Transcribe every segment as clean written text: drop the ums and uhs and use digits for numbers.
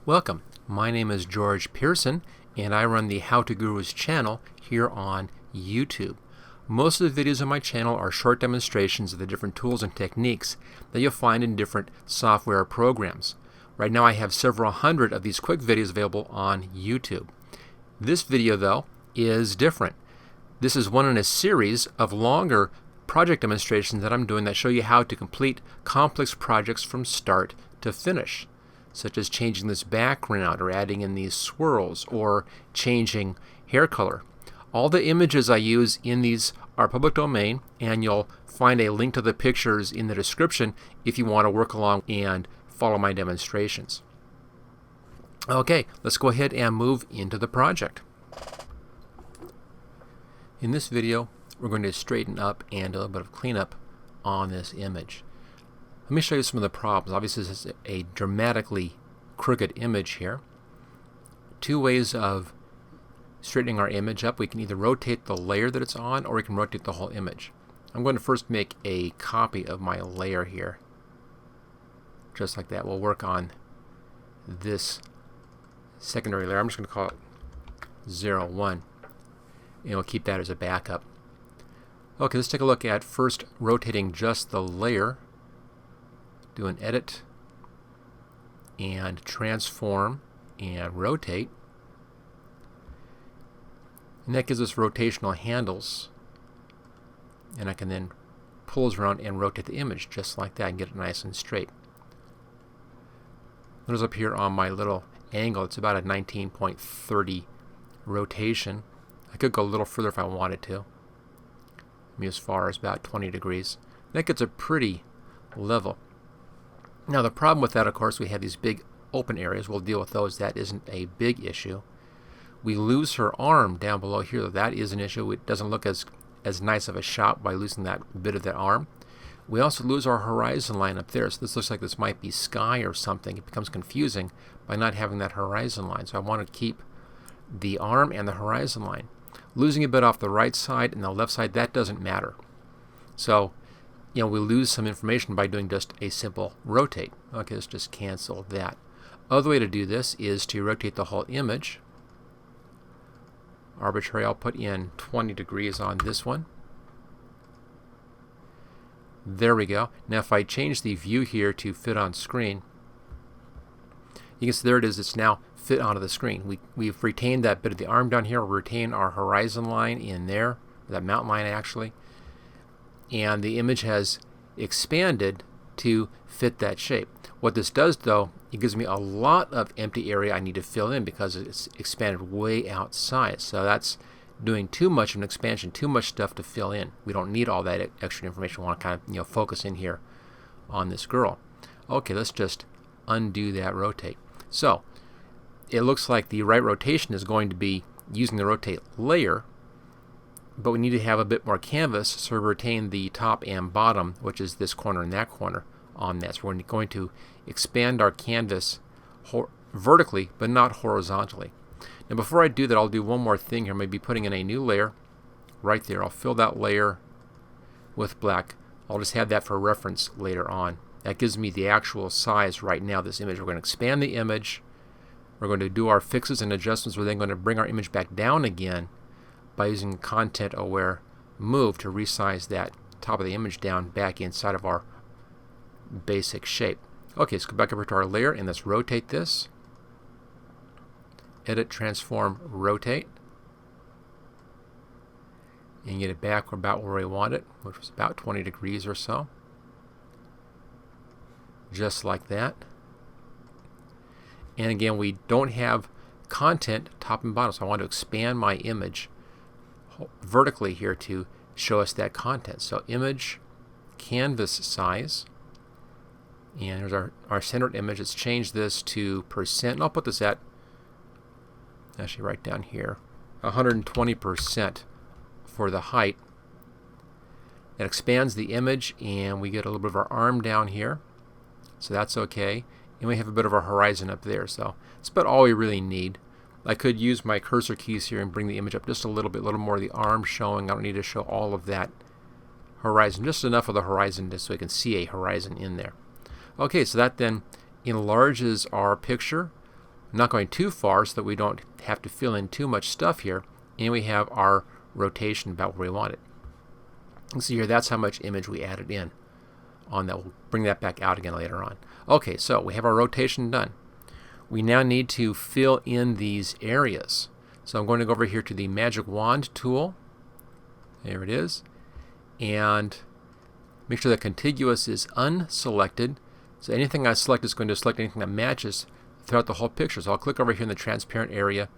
Welcome. My name is George Pearson, and I run the How to Gurus channel here on YouTube. Most of the videos on my channel are short demonstrations of the different tools and techniques that you'll find in different software programs. Right now I have several hundred of these quick videos available on YouTube. This video, though, is different. This is one in a series of longer project demonstrations that I'm doing that show you how to complete complex projects from start to finish, such as changing this background or adding in these swirls or changing hair color. All the images I use in these are public domain, and you'll find a link to the pictures in the description if you want to work along and follow my demonstrations. Okay, let's go ahead and move into the project. In this video, we're going to straighten up and do a little bit of cleanup on this image. Let me show you some of the problems. Obviously, this is a dramatically crooked image here. Two ways of straightening our image up. We can either rotate the layer that it's on, or we can rotate the whole image. I'm going to first make a copy of my layer here. Just like that. We'll work on this secondary layer. I'm just going to call it 0, 1. And we'll keep that as a backup. Okay, let's take a look at first rotating just the layer. Do an edit and transform and rotate. And that gives us rotational handles. And I can then pull those around and rotate the image just like that and get it nice and straight. Notice up here on my little angle, it's about a 19.30 rotation. I could go a little further if I wanted to. Maybe as far as about 20 degrees. That gets a pretty level. Now the problem with that, of course, we have these big open areas. We'll deal with those. That isn't a big issue. We lose her arm down below here. That is an issue. It doesn't look as nice of a shot by losing that bit of that arm. We also lose our horizon line up there. So this looks like this might be sky or something. It becomes confusing by not having that horizon line. So I want to keep the arm and the horizon line. Losing a bit off the right side and the left side, that doesn't matter. So, we lose some information by doing just a simple rotate. Okay, let's just cancel that. Other way to do this is to rotate the whole image. Arbitrary, I'll put in 20 degrees on this one. There we go. Now if I change the view here to fit on screen, you can see there it is. It's now fit onto the screen. We've retained that bit of the arm down here. We'll retain our horizon line in there, that mountain line actually. And the image has expanded to fit that shape. What this does, though, it gives me a lot of empty area I need to fill in because it's expanded way outside. So that's doing too much of an expansion, too much stuff to fill in. We don't need all that extra information. We want to kind of focus in here on this girl. Okay, let's just undo that rotate. So it looks like the right rotation is going to be using the rotate layer, but we need to have a bit more canvas so we retain the top and bottom, which is this corner and that corner on that. So we're going to expand our canvas vertically but not horizontally. Now before I do that, I'll do one more thing here. Maybe putting in a new layer right there. I'll fill that layer with black. I'll just have that for reference later on. That gives me the actual size right now of this image. We're going to expand the image. We're going to do our fixes and adjustments. We're then going to bring our image back down again by using content aware move to resize that top of the image down back inside of our basic shape. Okay, let's go back over to our layer and let's rotate this. Edit, transform, rotate. And get it back about where we want it, which was about 20 degrees or so. Just like that. And again, we don't have content top and bottom, so I want to expand my image vertically here to show us that content. So image, canvas size, and here's our centered image. Let's change this to %, and I'll put this at, actually right down here, 120% for the height. That expands the image, and we get a little bit of our arm down here. So that's okay. And we have a bit of our horizon up there. So that's about all we really need. I could use my cursor keys here and bring the image up just a little bit, a little more of the arm showing. I don't need to show all of that horizon, just enough of the horizon just so we can see a horizon in there. Okay, so that then enlarges our picture. not going too far so that we don't have to fill in too much stuff here. And we have our rotation about where we want it. You can see here that's how much image we added in on that. We'll bring that back out again later on. Okay, so we have our rotation done. We now need to fill in these areas. So I'm going to go over here to the magic wand tool. There it is. And make sure that contiguous is unselected. So anything I select is going to select anything that matches throughout the whole picture. So I'll click over here in the transparent area,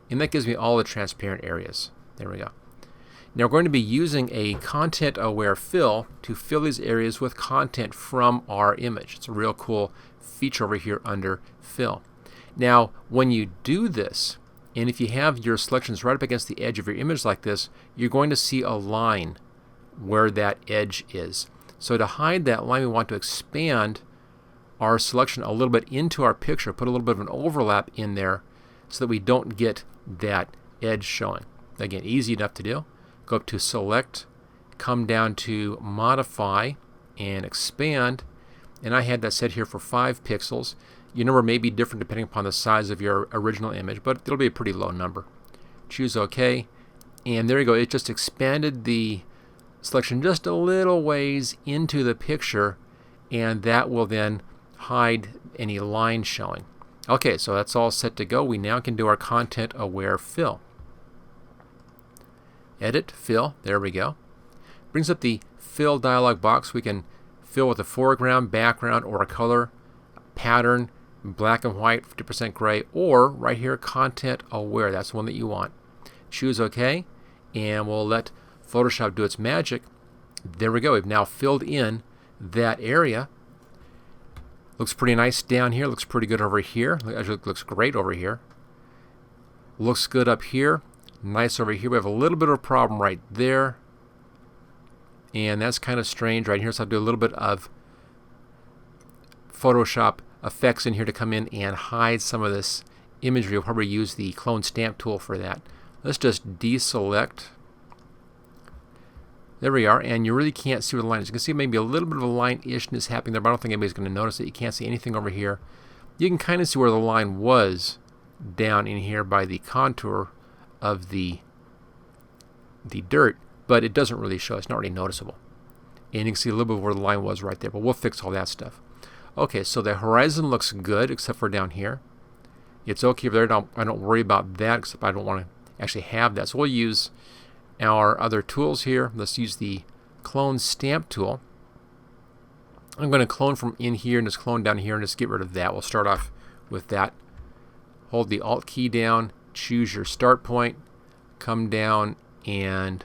and that gives me all the transparent areas. There we go. Now we're going to be using a content aware fill to fill these areas with content from our image. It's a real cool feature over here under fill. Now when you do this, and if you have your selections right up against the edge of your image like this, you're going to see a line where that edge is. So to hide that line, we want to expand our selection a little bit into our picture, put a little bit of an overlap in there so that we don't get that edge showing. Again, easy enough to do. Go up to Select, come down to Modify, and Expand. And I had that set here for 5 pixels. Your number may be different depending upon the size of your original image, but it'll be a pretty low number. Choose OK, and there you go. It just expanded the selection just a little ways into the picture, and that will then hide any lines showing. Okay, so that's all set to go. We now can do our content aware fill. Edit, fill, there we go. Brings up the fill dialog box. We can fill with a foreground, background, or a color, pattern, black and white, 50% gray, or right here, content aware. That's the one that you want. Choose OK, and we'll let Photoshop do its magic. There we go. We've now filled in that area. Looks pretty nice down here. Looks pretty good over here. Actually, looks great over here. Looks good up here. Nice over here. We have a little bit of a problem right there. And that's kind of strange right here. So I'll do a little bit of Photoshop effects in here to come in and hide some of this imagery. We'll probably use the clone stamp tool for that. Let's just deselect. There we are, and you really can't see where the line is. You can see maybe a little bit of a line-ishness happening there, but I don't think anybody's going to notice it. You can't see anything over here. You can kind of see where the line was down in here by the contour of the dirt, but it doesn't really show. It's not really noticeable. And you can see a little bit where the line was right there, but we'll fix all that stuff. Okay, so the horizon looks good except for down here. It's okay over there. I don't worry about that, except I don't want to actually have that. So we'll use our other tools here. Let's use the clone stamp tool. I'm going to clone from in here and just clone down here and just get rid of that. We'll start off with that. Hold the Alt key down, choose your start point, come down, and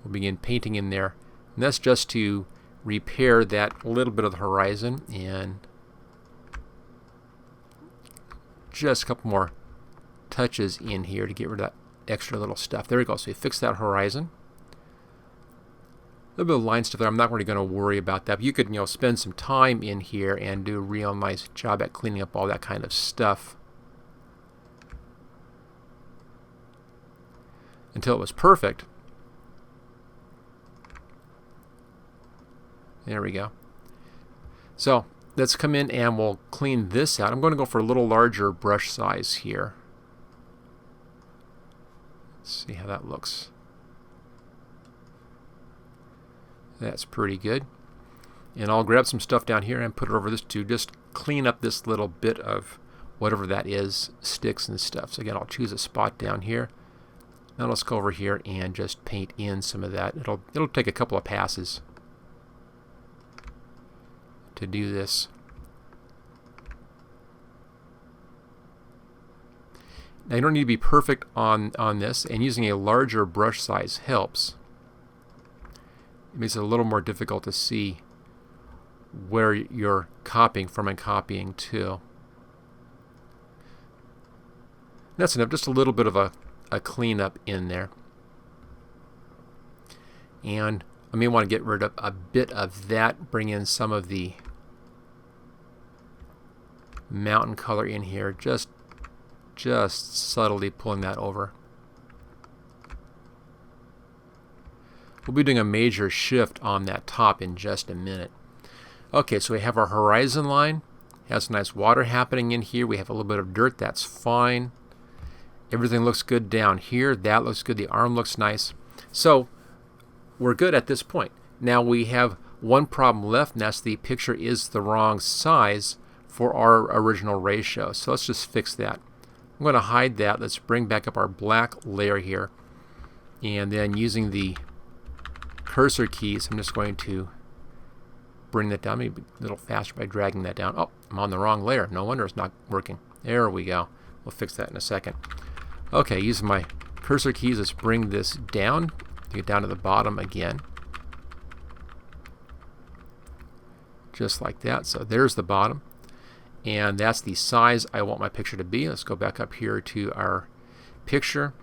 we'll begin painting in there. And that's just to repair that little bit of the horizon, and just a couple more touches in here to get rid of that extra little stuff. There we go. So we fixed that horizon. A little bit of line stuff there. I'm not really going to worry about that. But you could, spend some time in here and do a real nice job at cleaning up all that kind of stuff until it was perfect. There we go. So let's come in and we'll clean this out. I'm going to go for a little larger brush size here. Let's see how that looks. That's pretty good. And I'll grab some stuff down here and put it over this to just clean up this little bit of whatever that is, sticks and stuff. So again, I'll choose a spot down here. Now let's go over here and just paint in some of that. It'll take a couple of passes to do this. Now you don't need to be perfect on this, and using a larger brush size helps. It makes it a little more difficult to see where you're copying from and copying to. That's enough, just a little bit of a cleanup in there. And I may want to get rid of a bit of that, bring in some of the mountain color in here, just subtly pulling that over. We'll be doing a major shift on that top in just a minute. Okay, so we have our horizon line, Has some nice water happening in here. We have a little bit of dirt. That's fine. Everything looks good down here. That looks good. The arm looks nice. So we're good at this point. Now we have one problem left, and that's the picture is the wrong size for our original ratio. So let's just fix that. I'm going to hide that. Let's bring back up our black layer here. And then using the cursor keys, I'm just going to bring that down maybe a little faster by dragging that down. Oh, I'm on the wrong layer. No wonder it's not working. There we go. We'll fix that in a second. Okay, using my cursor keys, let's bring this down to get down to the bottom again. Just like that. So there's the bottom. And that's the size I want my picture to be. Let's go back up here to our picture.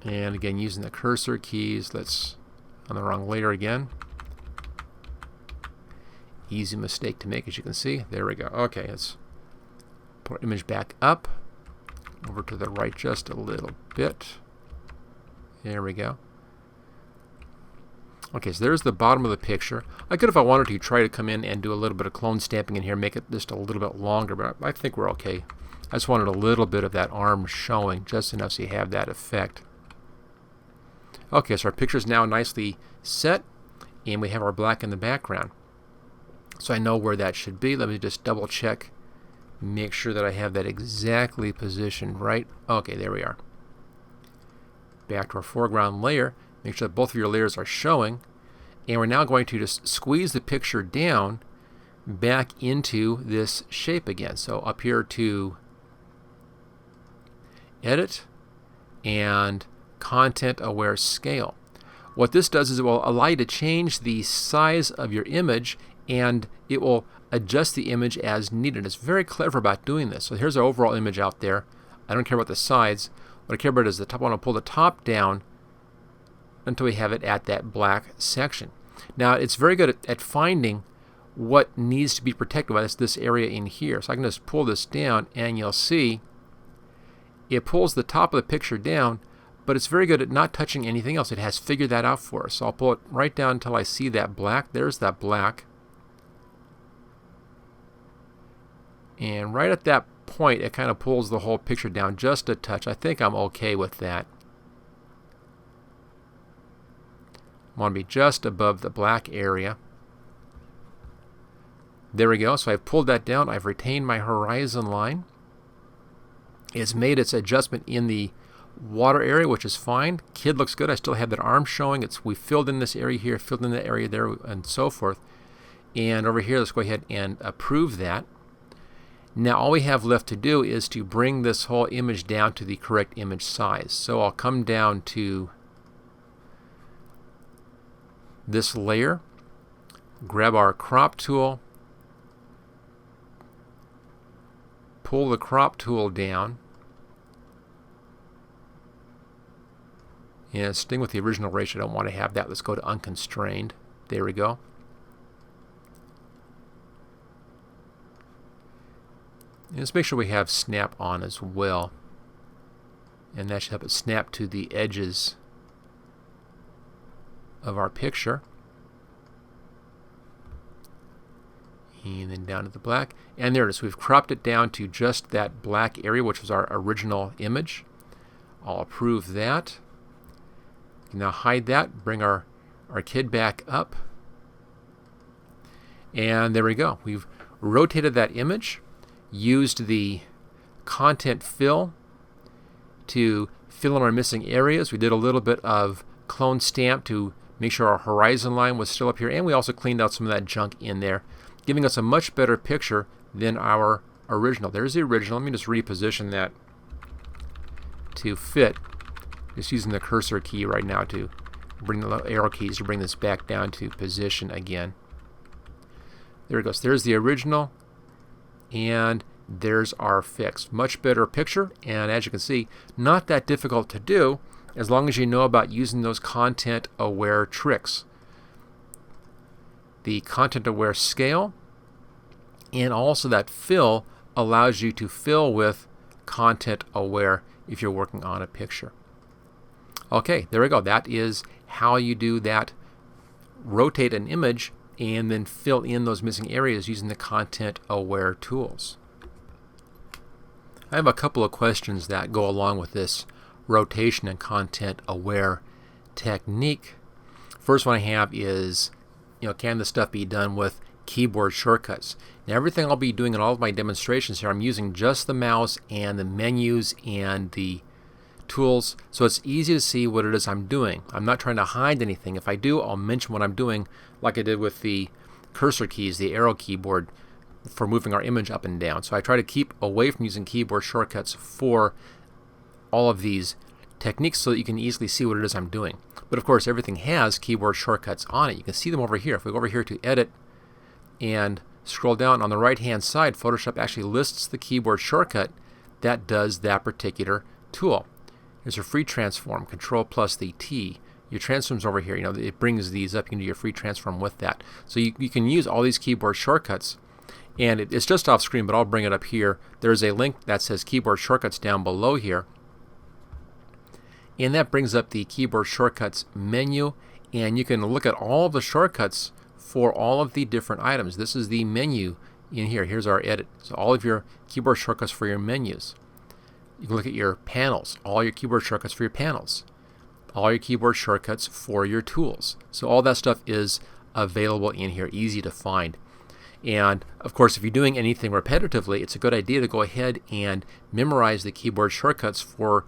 And again, using the cursor keys, let's, on the wrong layer again. Easy mistake to make, as you can see. There we go. Okay, let's put our image back up. Over to the right just a little bit. There we go. Okay, so there's the bottom of the picture. I could, if I wanted to, try to come in and do a little bit of clone stamping in here, make it just a little bit longer, but I think we're okay. I just wanted a little bit of that arm showing, just enough so you have that effect. Okay, so our picture is now nicely set, and we have our black in the background. So I know where that should be. Let me just double check, make sure that I have that exactly positioned right. Okay, there we are. Back to our foreground layer. Make sure that both of your layers are showing. And we're now going to just squeeze the picture down back into this shape again. So up here to Edit and Content Aware Scale. What this does is it will allow you to change the size of your image, and it will adjust the image as needed. It's very clever about doing this. So here's our overall image out there. I don't care about the sides. What I care about is the top. I want to pull the top down until we have it at that black section. Now it's very good at finding what needs to be protected by this area in here. So I can just pull this down, and you'll see it pulls the top of the picture down, but it's very good at not touching anything else. It has figured that out for us. So I'll pull it right down until I see that black. There's that black. And right at that point, it kind of pulls the whole picture down just a touch. I think I'm okay with that. I want to be just above the black area. There we go. So I've pulled that down. I've retained my horizon line. It's made its adjustment in the water area, which is fine. Kid looks good. I still have that arm showing. We filled in this area here, filled in that area there, and so forth. And over here, let's go ahead and approve that. Now all we have left to do is to bring this whole image down to the correct image size. So I'll come down to this layer, grab our crop tool, pull the crop tool down, and sticking with the original ratio, I don't want to have that. Let's go to unconstrained. There we go. And let's make sure we have snap on as well. And that should help it snap to the edges of our picture. And then down to the black. And there it is. We've cropped it down to just that black area, which was our original image. I'll approve that. Now hide that. Bring our kid back up. And there we go. We've rotated that image. Used the content fill to fill in our missing areas. We did a little bit of clone stamp to make sure our horizon line was still up here, and we also cleaned out some of that junk in there, giving us a much better picture than our original. There's the original. Let me just reposition that to fit. Just using the cursor key right now to bring the little arrow keys to bring this back down to position again. There it goes. There's the original, and there's our fix. Much better picture, and as you can see, not that difficult to do as long as you know about using those content aware tricks. The content aware scale and also that fill allows you to fill with content aware if you're working on a picture. Okay, there we go. That is how you do that. Rotate an image and then fill in those missing areas using the content aware tools. I have a couple of questions that go along with this rotation and content aware technique. First one I have is, can this stuff be done with keyboard shortcuts? Now, everything I'll be doing in all of my demonstrations here, I'm using just the mouse and the menus and the tools, so it's easy to see what it is I'm doing. I'm not trying to hide anything. If I do, I'll mention what I'm doing, like I did with the cursor keys, the arrow keyboard for moving our image up and down. So I try to keep away from using keyboard shortcuts for all of these techniques so that you can easily see what it is I'm doing. But of course, everything has keyboard shortcuts on it. You can see them over here. If we go over here to Edit and scroll down on the right hand side, Photoshop actually lists the keyboard shortcut that does that particular tool. There's a free transform, Control plus the T. Your transforms over here, it brings these up. You can do your free transform with that. So you can use all these keyboard shortcuts, and it's just off screen, but I'll bring it up here. There's a link that says keyboard shortcuts down below here, and that brings up the keyboard shortcuts menu, and you can look at all of the shortcuts for all of the different items. This is the menu in here. Here's our edit. So all of your keyboard shortcuts for your menus. You can look at your panels, all your keyboard shortcuts for your panels, all your keyboard shortcuts for your tools. So all that stuff is available in here, easy to find. And of course, if you're doing anything repetitively, it's a good idea to go ahead and memorize the keyboard shortcuts for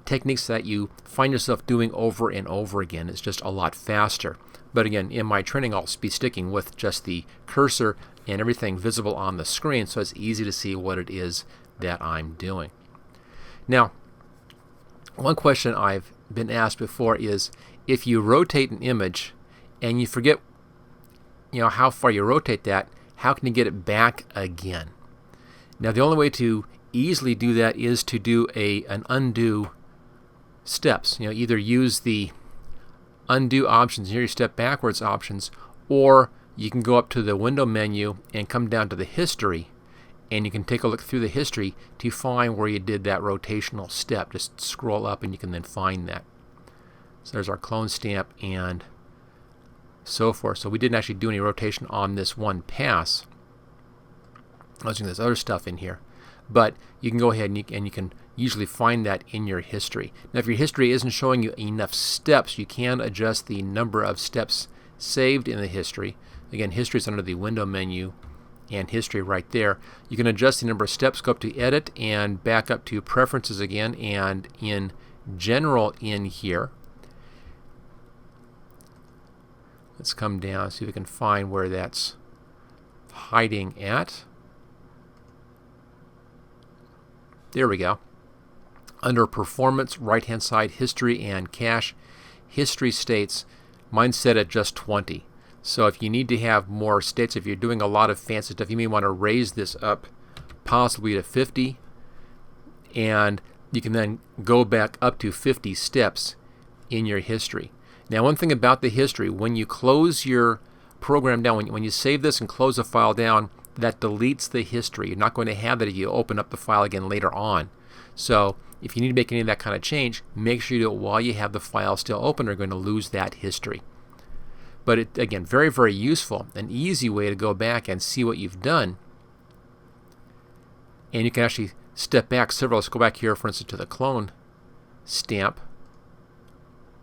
techniques that you find yourself doing over and over again. It's just a lot faster. But again, in my training, I'll be sticking with just the cursor and everything visible on the screen, so it's easy to see what it is that I'm doing. Now, one question I've been asked before is, if you rotate an image and you forget how far you rotate that, how can you get it back again? Now, the only way to easily do that is to do an undo steps. Either use the undo options here, your step backwards options, or you can go up to the window menu and come down to the history, and you can take a look through the history to find where you did that rotational step. Just scroll up and you can then find that. So there's our clone stamp and so forth. So we didn't actually do any rotation on this one pass. I was doing this other stuff in here. But you can go ahead and you can usually find that in your history. Now, if your history isn't showing you enough steps, you can adjust the number of steps saved in the history. Again, history is under the window menu and history right there. You can adjust the number of steps, go up to Edit and back up to Preferences again, and in General in here, let's come down, see if we can find where that's hiding at. There we go. Under Performance, right hand side, History and Cache, history states, mine's set at just 20. So if you need to have more states, if you're doing a lot of fancy stuff, you may want to raise this up possibly to 50, and you can then go back up to 50 steps in your history. Now, one thing about the history, when you close your program down, when you save this and close the file down, that deletes the history. You're not going to have that if you open up the file again later on. So if you need to make any of that kind of change, make sure you do it while you have the file still open, or you're going to lose that history. But it, again, very, very useful, an easy way to go back and see what you've done. And you can actually step back several. Let's go back here, for instance, to the clone stamp.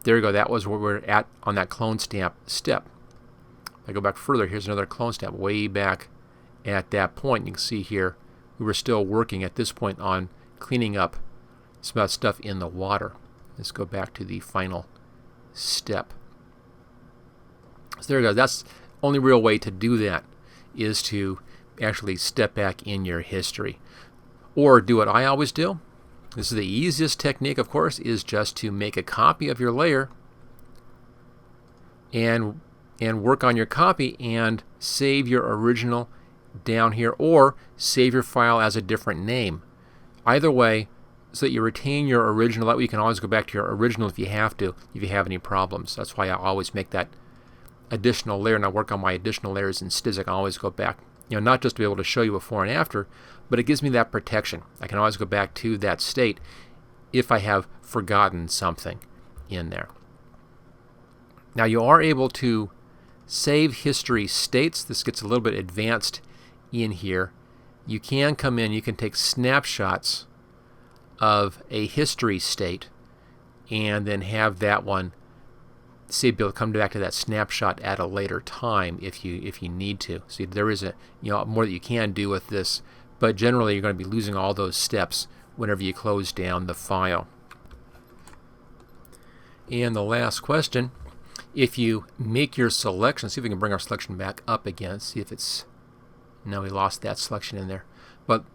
There you go. That was where we're at on that clone stamp step. If I go back further, here's another clone stamp way back at that point. You can see here we were still working at this point on cleaning up some stuff in the water. Let's go back to the final step. So there you go. That's the only real way to do that, is to actually step back in your history. Or do what I always do. This is the easiest technique, of course, is just to make a copy of your layer and work on your copy and save your original down here, or save your file as a different name. Either way, so that you retain your original. That way you can always go back to your original if you have to, if you have any problems. That's why I always make that additional layer, and I work on my additional layers in Stiz. I can always go back, not just to be able to show you before and after, but it gives me that protection. I can always go back to that state if I have forgotten something in there. Now, you are able to Save history states. This gets a little bit advanced in here. You can come in, you can take snapshots of a history state and then have that one, be able to come back to that snapshot at a later time if you need to. See, there is more that you can do with this, but generally you're going to be losing all those steps whenever you close down the file. And the last question, if you make your selection, see if we can bring our selection back up again, see if it's, no, we lost that selection in there. But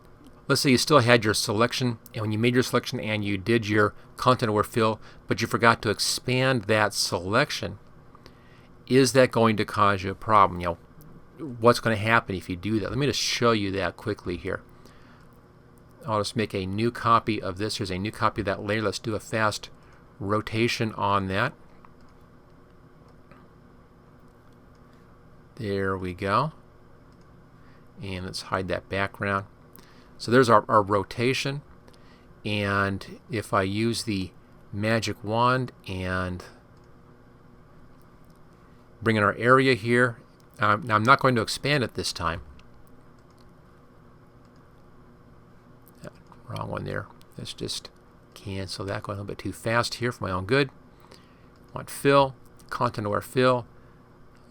let's say you still had your selection, and when you made your selection and you did your content aware fill, but you forgot to expand that selection, is that going to cause you a problem? What's going to happen if you do that? Let me just show you that quickly here. I'll just make a new copy of this. Here's a new copy of that layer. Let's do a fast rotation on that. There we go. And let's hide that background. So there's our rotation, and if I use the magic wand and bring in our area here, now I'm not going to expand it this time. Wrong one there. Let's just cancel that, going a little bit too fast here for my own good. Want fill, content aware fill,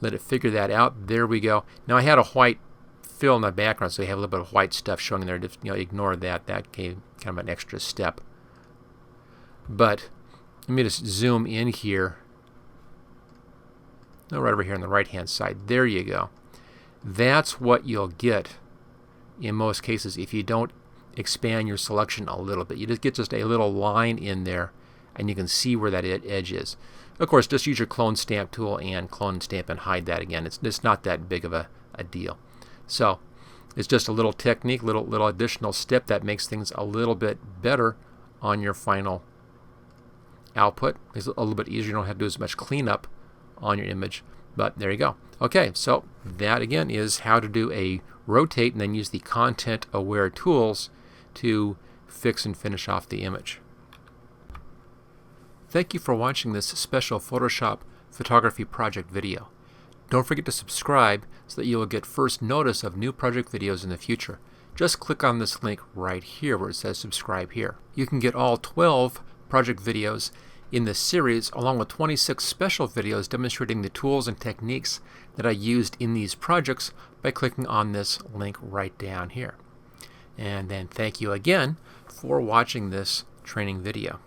let it figure that out. There we go. Now I had a white fill in the background, so you have a little bit of white stuff showing there. Just ignore that. That gave kind of an extra step. But let me just zoom in here. No, right over here on the right hand side. There you go. That's what you'll get in most cases if you don't expand your selection a little bit. You just get a little line in there, and you can see where that edge is. Of course, just use your clone stamp tool and clone and stamp and hide that again. It's not that big of a deal. So it's just a little technique, little additional step that makes things a little bit better on your final output. It's a little bit easier. You don't have to do as much cleanup on your image, but there you go. Okay, so that again is how to do a rotate and then use the content aware tools to fix and finish off the image. Thank you for watching this special Photoshop photography project video. Don't forget to subscribe so that you will get first notice of new project videos in the future. Just click on this link right here where it says subscribe here. You can get all 12 project videos in this series along with 26 special videos demonstrating the tools and techniques that I used in these projects by clicking on this link right down here. And then thank you again for watching this training video.